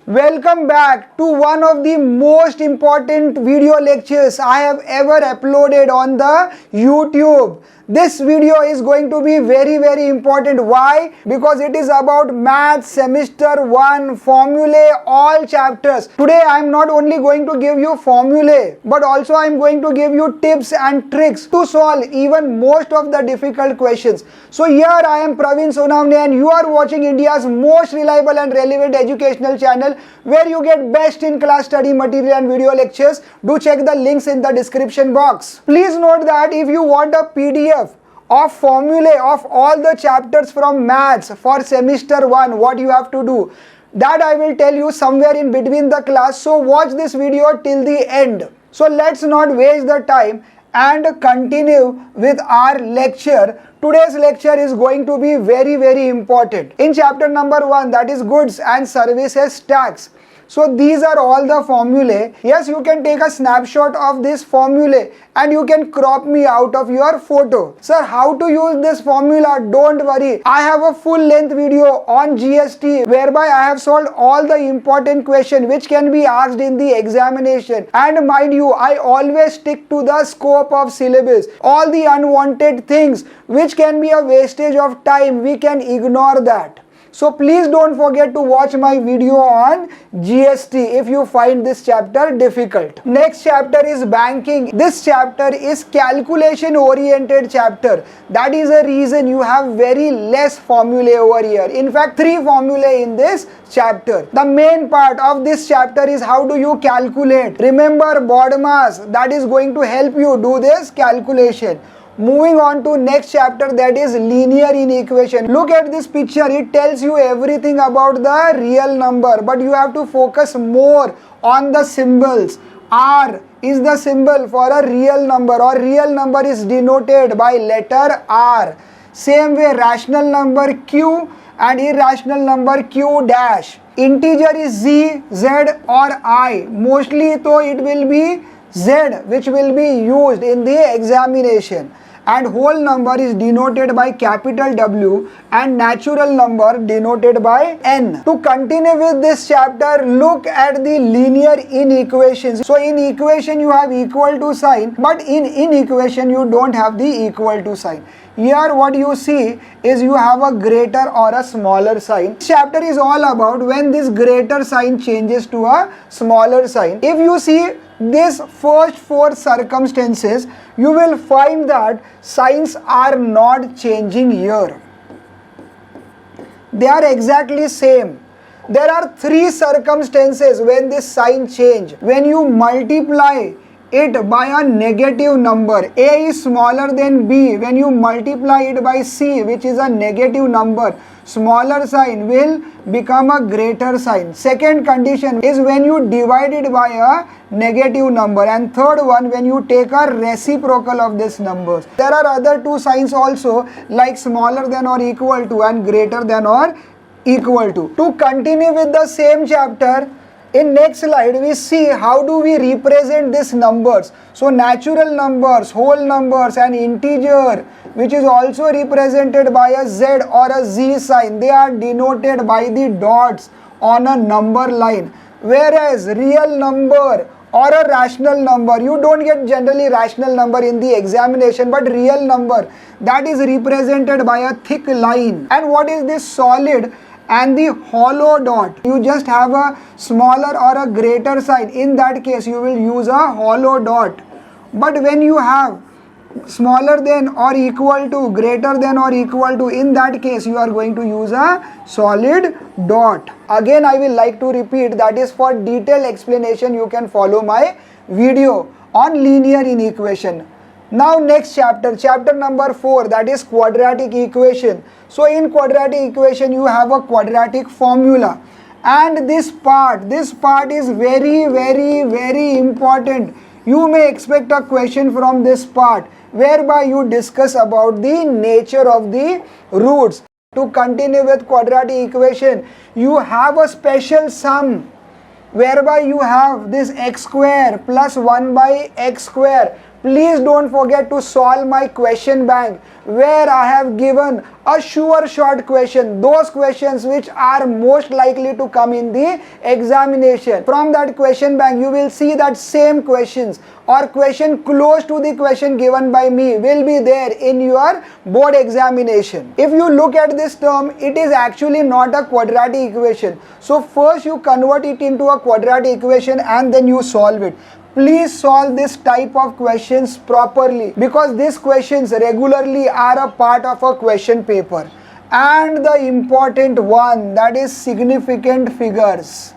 Welcome back to one of the most important video lectures I have ever uploaded on the YouTube. This video is going to be very important. Why? Because it is about Maths Semester 1 formulae, all chapters. Today I am not only going to give you formulae, but also I am going to give you tips and tricks to solve even most of the difficult questions. So here I am Praveen Sonavne and you are watching India's most reliable and relevant educational channel where you get best in class study material and video lectures. Do check the links in the description box. Please note that if you want a PDF of formulae of all the chapters from maths for semester 1, what you have to do, that I will tell you somewhere in between the class. So watch this video till the end. So let's not waste the time and continue with our lecture. Today's lecture is going to be very important. In chapter number 1, that is goods and services tax. So these are all the formulae. Yes, you can take a snapshot of this formulae and you can crop me out of your photo. Sir, how to use this formula? Don't worry. I have a full length video on GST whereby I have solved all the important questions which can be asked in the examination. And mind you, I always stick to the scope of syllabus. All the unwanted things which can be a wastage of time, we can ignore that. So please don't forget to watch my video on GST if you find this chapter difficult. Next chapter is banking. This chapter is calculation oriented chapter. That is the reason you have very less formulae over here. In fact, 3 formulae in this chapter. The main part of this chapter is how do you calculate. Remember BODMAS, that is going to help you do this calculation. Moving on to next chapter, that is linear inequation. Look at this picture, it tells you everything about the real number, but you have to focus more on the symbols. R is the symbol for a real number, or real number is denoted by letter R. Same way rational number Q and irrational number Q dash. Integer is Z, Z or I. Mostly though it will be Z which will be used in the examination. And whole number is denoted by capital W and natural number denoted by N. To continue with this chapter, look at the linear inequations. So in equation you have equal to sign, but in inequation you don't have the equal to sign. Here what you see is you have a greater or a smaller sign. This chapter is all about when this greater sign changes to a smaller sign. If you see these first 4 circumstances, you will find that signs are not changing here. They are exactly same. There are 3 circumstances when this sign change. When you multiply it by a negative number, A is smaller than B. When you multiply it by C, which is a negative number, smaller sign will become a greater sign. Second condition is when you divide it by a negative number, and third one when you take a reciprocal of this numbers. There are other 2 signs also, like smaller than or equal to and greater than or equal to. To continue with the same chapter, in next slide we see how do we represent these numbers. So natural numbers, whole numbers and integer, which is also represented by a Z or a Z sign, they are denoted by the dots on a number line. Whereas real number or a rational number, you don't get generally rational number in the examination, but real number, that is represented by a thick line. And what is this solid and the hollow dot? You just have a smaller or a greater sign. In that case you will use a hollow dot. But when you have smaller than or equal to, greater than or equal to, in that case you are going to use a solid dot. Again I will like to repeat, that is for detailed explanation you can follow my video on linear inequation. Now next chapter, chapter number 4, that is quadratic equation. So in quadratic equation you have a quadratic formula, and this part is very important. You may expect a question from this part whereby you discuss about the nature of the roots. To continue with quadratic equation, you have a special sum whereby you have this x square plus 1 by x square Please don't forget to solve my question bank where I have given a sure short question, those questions which are most likely to come in the examination. From that question bank you will see that same questions or question close to the question given by me will be there in your board examination. If you look at this term, it is actually not a quadratic equation. So first you convert it into a quadratic equation and then you solve it. Please solve this type of questions properly because these questions regularly are a part of a question paper. And the important one, that is significant figures.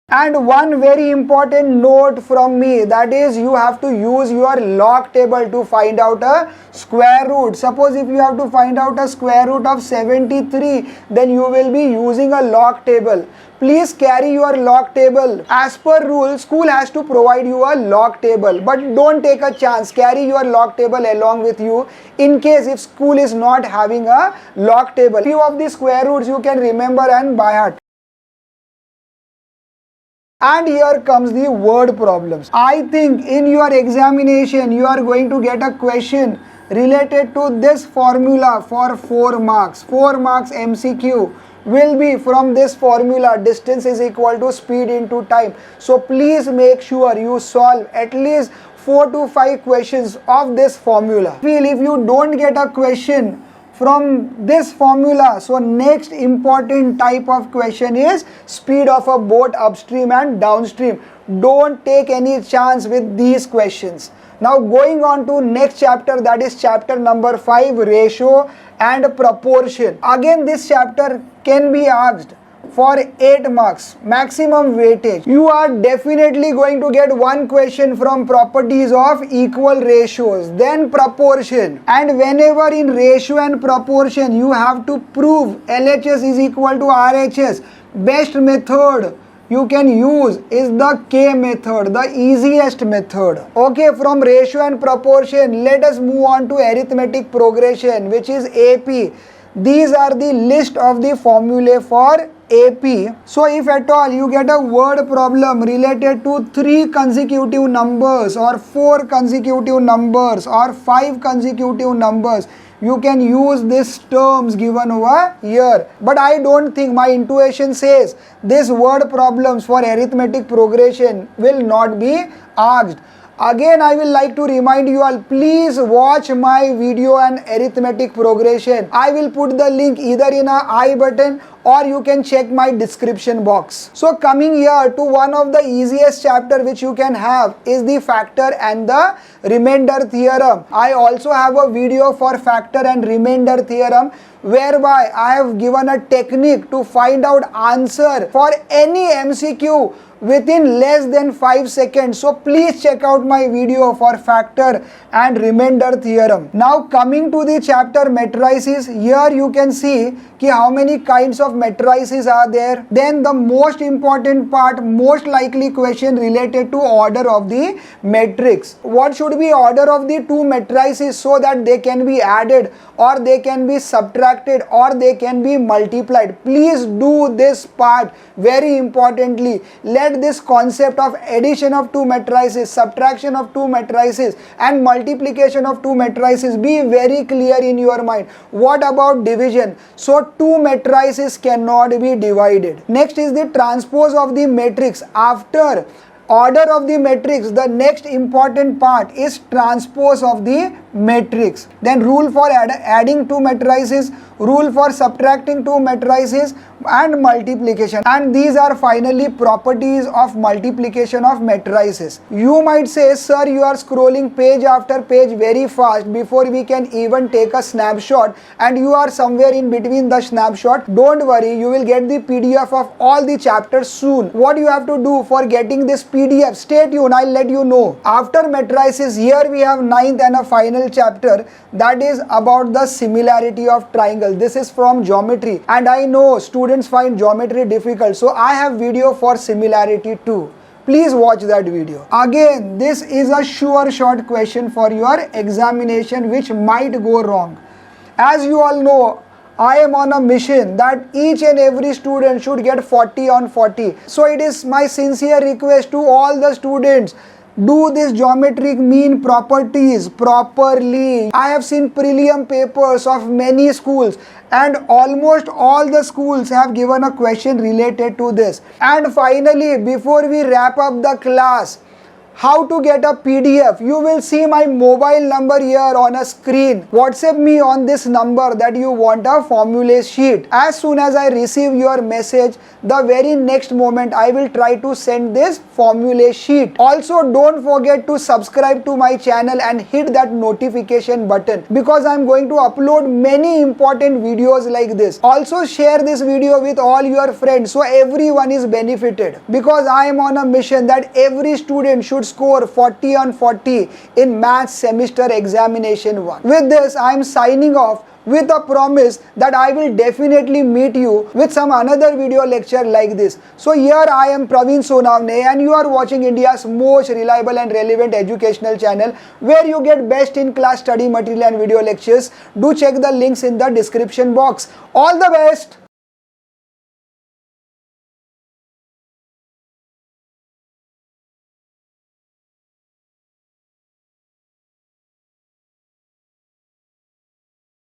And one very important note from me, that is you have to use your log table to find out a square root. Suppose if you have to find out a square root of 73, then you will be using a log table. Please carry your log table. As per rule, school has to provide you a log table, but don't take a chance. Carry your log table along with you in case if school is not having a log table. Few of the square roots you can remember and by heart. And here comes the word problems. I think in your examination you are going to get a question related to this formula for 4 marks. 4 marks MCQ will be from this formula, distance is equal to speed into time. So please make sure you solve at least 4 to 5 questions of this formula. If you don't get a question from this formula, so next important type of question is speed of a boat upstream and downstream. Don't take any chance with these questions. Now going on to next chapter, that is chapter number 5, ratio and proportion. Again this chapter can be asked for 8 marks, maximum weightage. You are definitely going to get one question from properties of equal ratios, then proportion. And whenever in ratio and proportion you have to prove LHS is equal to RHS, best method you can use is the K method, the easiest method. Okay, from ratio and proportion, let us move on to arithmetic progression, which is AP. These are the list of the formulae for AP. So if at all you get a word problem related to 3 consecutive numbers or 4 consecutive numbers or 5 consecutive numbers, you can use these terms given over here. But I don't think, my intuition says this word problems for arithmetic progression will not be asked. Again, I will like to remind you all, please watch my video on arithmetic progression. I will put the link either in a I button or you can check my description box. So coming here to one of the easiest chapter which you can have is the factor and the remainder theorem. I also have a video for factor and remainder theorem whereby I have given a technique to find out answer for any MCQ within less than 5 seconds. So please check out my video for factor and remainder theorem. Now coming to the chapter matrices, here you can see how many kinds of matrices are there. Then the most important part, most likely question related to order of the matrix. What should be order of the 2 matrices so that they can be added or they can be subtracted or they can be multiplied. Please do this part very importantly. Let this concept of addition of 2 matrices, subtraction of 2 matrices and multiplication of 2 matrices be very clear in your mind. What about division? So 2 matrices cannot be divided. Next is the transpose of the matrix. After order of the matrix, the next important part is transpose of the matrix. Then rule for adding 2 matrices, rule for subtracting 2 matrices and multiplication. And these are finally properties of multiplication of matrices. You might say, sir, you are scrolling page after page very fast before we can even take a snapshot and you are somewhere in between the snapshot. Don't worry, you will get the PDF of all the chapters soon. What you have to do for getting this PDF, stay tuned, I'll let you know. After matrices, here we have 9th and a final chapter, that is about the similarity of triangle. This is from geometry and I know students find geometry difficult, so I have video for similarity too. Please watch that video. Again, this is a sure short question for your examination which might go wrong. As you all know, I am on a mission that each and every student should get 40 on 40. So it is my sincere request to all the students, do this geometric mean properties properly. I have seen prelim papers of many schools and almost all the schools have given a question related to this. And finally, before we wrap up the class, how to get a PDF. You will see my mobile number here on a screen. WhatsApp me on this number that you want a formula sheet. As soon as I receive your message, the very next moment I will try to send this formula sheet. Also, don't forget to subscribe to my channel and hit that notification button because I'm going to upload many important videos like this. Also, share this video with all your friends so everyone is benefited, because I am on a mission that every student should score 40 on 40 in maths semester examination 1. With this, I am signing off with a promise that I will definitely meet you with some another video lecture like this. So here I am, Praveen Sonavne, and you are watching India's most reliable and relevant educational channel where you get best in class study material and video lectures. Do check the links in the description box. All the best.